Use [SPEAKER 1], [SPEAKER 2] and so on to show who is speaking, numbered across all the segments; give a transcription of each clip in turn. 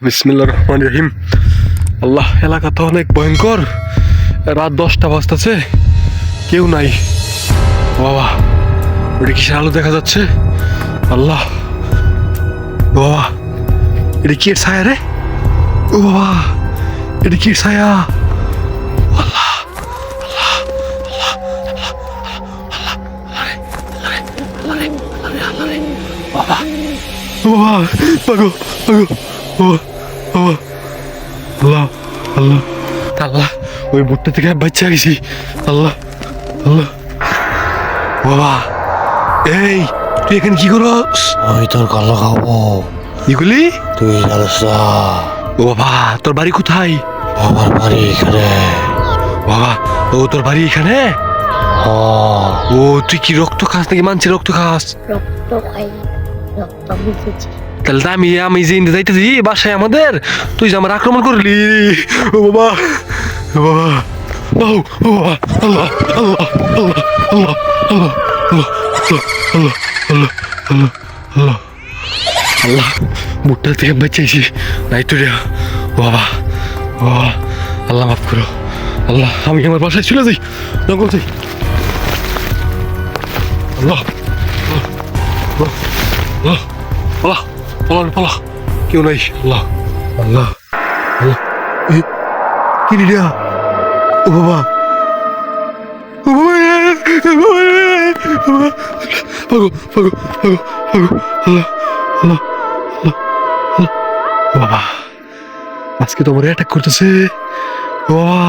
[SPEAKER 1] বিসমিল্লাহির রহমানির রহিম। আল্লাহ, এলাকা তো অনেক ভয়ঙ্কর। রাত 10টা বাজতেছে, কেউ নাই। বাবা, ওটা কিসের আলো দেখা যাচ্ছে? আল্লাহ, বাবা, এটা কি এর ছায়া রে? ও বাবা, এটা কি এর ছায়া? আল্লাহ, আল্লাহ, আল্লাহ, বাবা, বাবা, পাগো, পাগো, বাবা, বাবা, আল্লাহ, আল্লাহ, আল্লাহ, ওই বুটটা থেকে বাচ্চা গেছি। আল্লাহ, আল্লাহ, বাবা, এই তুই এখানে কি করস?
[SPEAKER 2] আমি তোর কলা খাবো,
[SPEAKER 1] এগুলি?
[SPEAKER 2] তুই জানিস না।
[SPEAKER 1] ও বাবা, তোর বাড়ি কোথায়?
[SPEAKER 2] আমার বাড়ি এখানে।
[SPEAKER 1] বাবা, ও তোর বাড়ি এখানে?
[SPEAKER 2] হ্যাঁ,
[SPEAKER 1] ও তুই কি রক্ত খাস নাকি মানুষের রক্ত খাস?
[SPEAKER 3] রক্ত খাই, রক্ত বুঝেছি।
[SPEAKER 1] তাহলে তো আমি যে ইন্দে যাইতেছি বাসায় আমাদের, তুই যে আমার আক্রমণ করলি। ও বাবা, ও বাবা, ও ও বাবা, আল্লাহ, আল্লাহ, আল্লাহ, আল্লাহ, আল্লাহ, আল্লাহ, আল্লাহ, আল্লাহ, আল্লাহ, আল্লাহ, আল্লাহ, মুখটা থেকে বাঁচাইছি। নাই তো রে বাবা, বাবা, আল্লাহ মাফ করো। আল্লাহ, আমি আমার বাসায় চলে যাই, জঙ্গল যাই। আল্লাহ, আল্লাহ, আল্লাহ, আল্লাহ, পালা পালা, কেউ নাই। আল্লাহ, আল্লাহ, আল্লাহ, কি রে? ও বাবা, ও বাবা, পাগো, পাগো, পাগো, পাগো, আল্লাহ, আল্লাহ, আল্লাহ, আল্লাহ, বাবা, আজকে তো আমার অ্যাটাক করতেছে। ও বাবা,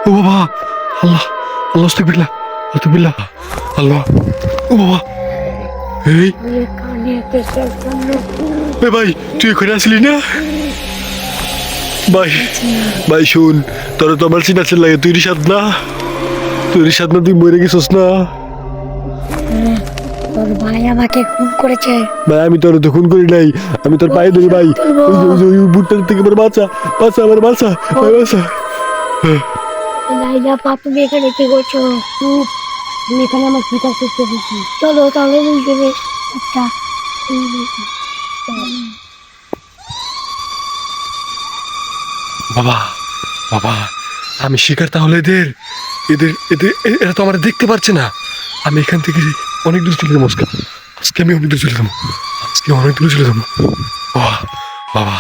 [SPEAKER 1] ও বাবা, আল্লাহ, আল্লাহ, আস্তাগফিরুল্লাহ, আস্তাগফিরুল্লাহ, আল্লাহ, ও বাবা, এই
[SPEAKER 3] এখানে কিসের জন্য?
[SPEAKER 1] এ ভাই, তুই এখানে আসলি না? ভাই, ভাই শুন, তোর তো আমার চিনাচেন লাগে। তুই রিসাদ না? তুই রিসাদ না? তুই মরে গেছিস না?
[SPEAKER 3] তোর ভাই আমাকে খুন করেছে।
[SPEAKER 1] ভাই, আমি তোর তো খুন করি নাই, আমি তোর পায়ে ধরি ভাই। ওই বুটটা থেকে আমার বাঁচা, বাঁচা, আমার বাঁচা, ভাই বাঁচা।
[SPEAKER 3] লাইলা পা, তুমি এখানে কি করছো? চুপ, তুমি এখানে আমার পিতা করতে বলছি। চলো তাহলে বলতে হবে একটা।
[SPEAKER 1] বাবা, বাবা, আমি শিকার তাহলে এদের, এদের এদের এরা তো আমার দেখতে পারছে না। আমি এখান থেকে অনেক দূর চলে যাবো আজকে। আজকে আমি অনেক দূর চলে যাবো, আজকে অনেক দূর চলে যাবো। বাবা, বাবা,